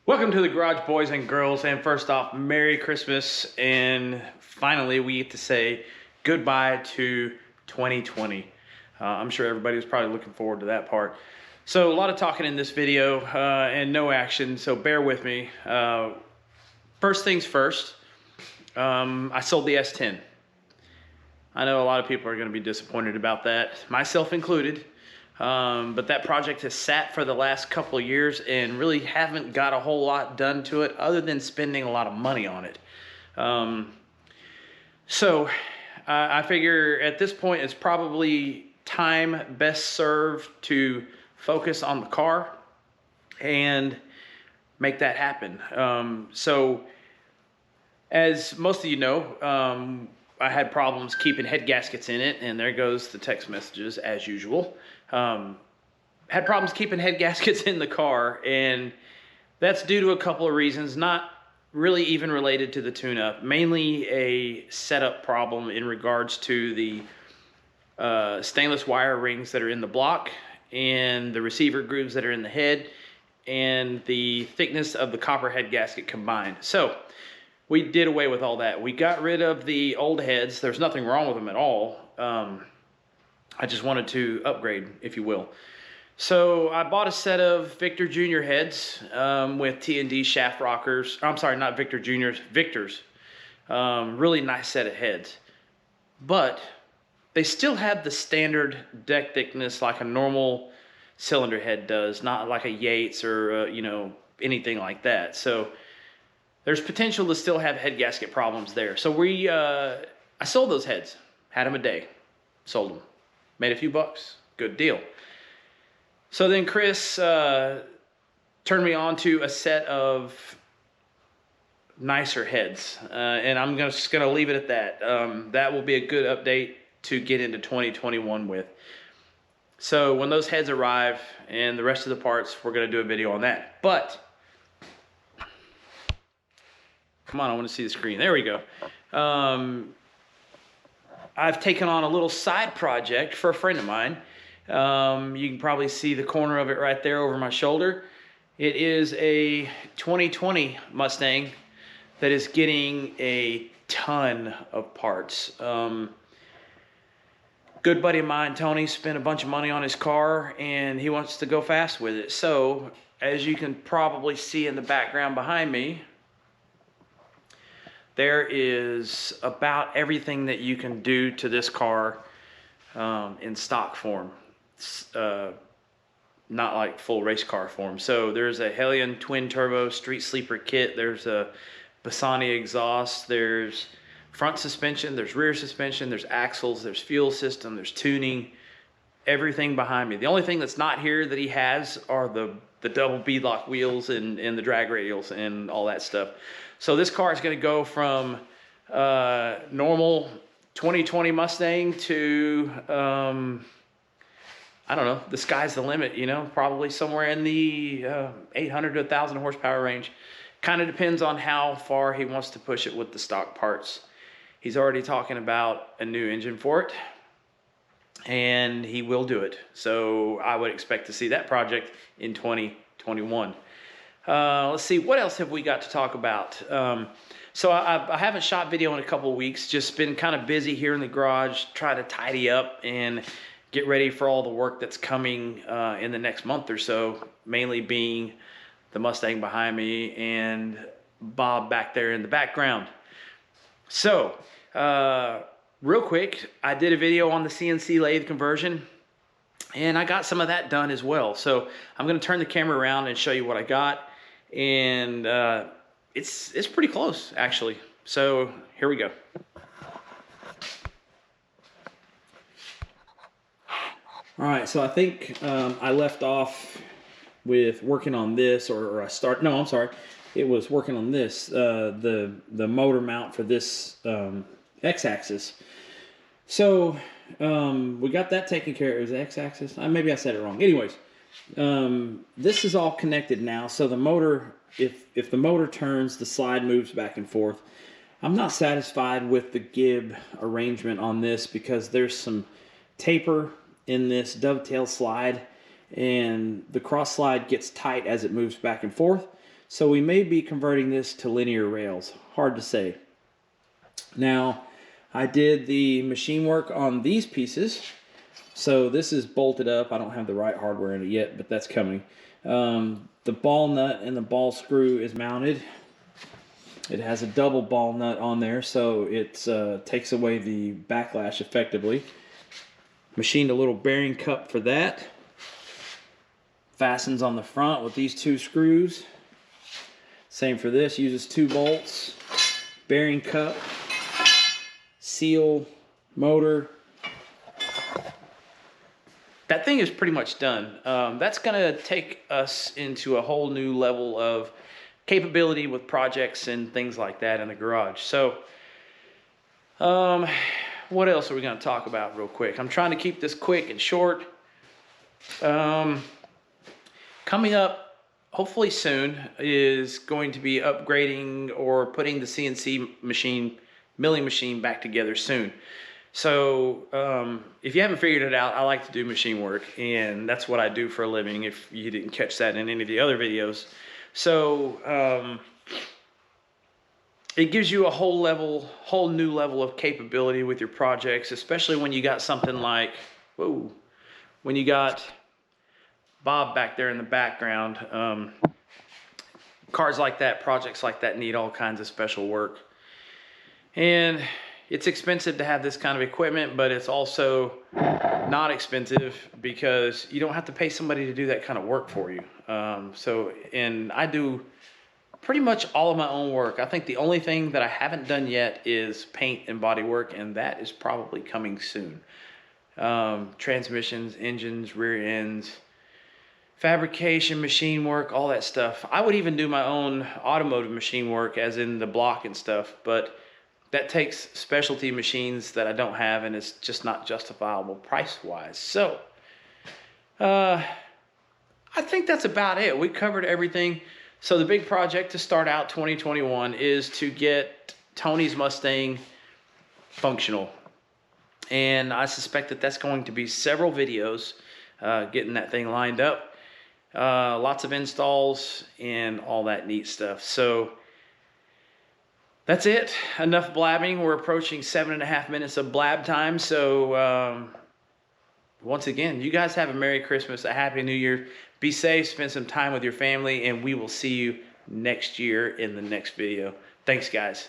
Welcome to the garage, boys and girls, and first off, Merry Christmas, and finally we get to say goodbye to 2020. I'm sure everybody was probably looking forward to that part. So a lot of talking in this video and no action, so bear with me. First things first, I sold the S10. I know a lot of people are going to be disappointed about that, myself included. But that project has sat for the last couple of years and really haven't got a whole lot done to it other than spending a lot of money on it. So I figure at this point it's probably time best served to focus on the car and make that happen. So as most of you know, I had problems keeping head gaskets in it, and there goes the text messages as usual. Had problems keeping head gaskets in the car, and that's due to a couple of reasons, not really even related to the tune-up, mainly a setup problem in regards to the stainless wire rings that are in the block and the receiver grooves that are in the head and the thickness of the copper head gasket combined. So we did away with all that. We got rid of the old heads. There's nothing wrong with them at all. I just wanted to upgrade, if you will. So I bought a set of Victor Jr. heads with T&D shaft rockers. I'm sorry, not Victor Jr.'s, Victor's. Really nice set of heads. But they still have the standard deck thickness like a normal cylinder head does, not like a Yates or, anything like that. So there's potential to still have head gasket problems there. So I sold those heads, had them a day, sold them. Made a few bucks, good deal. So then Chris turned me on to a set of nicer heads, and I'm just gonna leave it at that. That will be a good update to get into 2021 with. So when those heads arrive and the rest of the parts, we're gonna do a video on that. But come on, I want to see the screen. There we go. I've taken on a little side project for a friend of mine. You can probably see the corner of it right there over my shoulder. It is a 2020 Mustang that is getting a ton of parts. Good buddy of mine, Tony, spent a bunch of money on his car and he wants to go fast with it. So as you can probably see in the background behind me, there is about everything that you can do to this car in stock form. Not like full race car form. So there's a Hellion twin turbo street sleeper kit. There's a Bassani exhaust. There's front suspension. There's rear suspension. There's axles. There's fuel system. There's tuning. Everything behind me. The only thing that's not here that he has are the double beadlock wheels and the drag radials and all that stuff. So this car is going to go from normal 2020 Mustang to, I don't know, the sky's the limit, probably somewhere in the 800 to 1,000 horsepower range. Kind of depends on how far he wants to push it with the stock parts. He's already talking about a new engine for it, and he will do it. So I would expect to see that project in 2021. Let's see, what else have we got to talk about? So I haven't shot video in a couple of weeks, just been kind of busy here in the garage, trying to tidy up and get ready for all the work that's coming in the next month or so, mainly being the Mustang behind me and Bob back there in the background. So, real quick, I did a video on the CNC lathe conversion, and I got some of that done as well. So I'm going to turn the camera around and show you what I got. And it's pretty close, actually. So here we go. All right, so I think I left off with working on this, or I start. No, I'm sorry. It was working on this, the motor mount for this X-axis. So we got that taken care of. It was X-axis. Maybe I said it wrong. Anyways. This is all connected now, so the motor, if the motor turns, the slide moves back and forth. I'm not satisfied with the gib arrangement on this because there's some taper in this dovetail slide, and the cross slide gets tight as it moves back and forth. So we may be converting this to linear rails. Hard to say. Now, I did the machine work on these pieces. So this is bolted up. I don't have the right hardware in it yet, but that's coming. The ball nut and the ball screw is mounted. It has a double ball nut on there, so it takes away the backlash effectively. Machined a little bearing cup for that. Fastens on the front with these 2 screws. Same for this, uses 2 bolts. Bearing cup, seal, motor. That thing is pretty much done. That's gonna take us into a whole new level of capability with projects and things like that in the garage. So, what else are we gonna talk about real quick? I'm trying to keep this quick and short. Coming up, hopefully soon, is going to be upgrading or putting the CNC machine, milling machine back together soon. So if you haven't figured it out, I like to do machine work, and that's what I do for a living, if you didn't catch that in any of the other videos. So it gives you a whole new level of capability with your projects, especially when you got something like, whoa, when you got Bob back there in the background. Cars like that, projects like that need all kinds of special work. And it's expensive to have this kind of equipment, but it's also not expensive because you don't have to pay somebody to do that kind of work for you. And I do pretty much all of my own work. I think the only thing that I haven't done yet is paint and body work, and that is probably coming soon. Transmissions, engines, rear ends, fabrication, machine work, all that stuff. I would even do my own automotive machine work, as in the block and stuff, but that takes specialty machines that I don't have, and it's just not justifiable price-wise. So, I think that's about it. We covered everything. So the big project to start out 2021 is to get Tony's Mustang functional. And I suspect that that's going to be several videos, getting that thing lined up. Lots of installs and all that neat stuff. So that's it. Enough blabbing. We're approaching 7.5 minutes of blab time. So once again, you guys have a Merry Christmas, a Happy New Year. Be safe, spend some time with your family, and we will see you next year in the next video. Thanks, guys.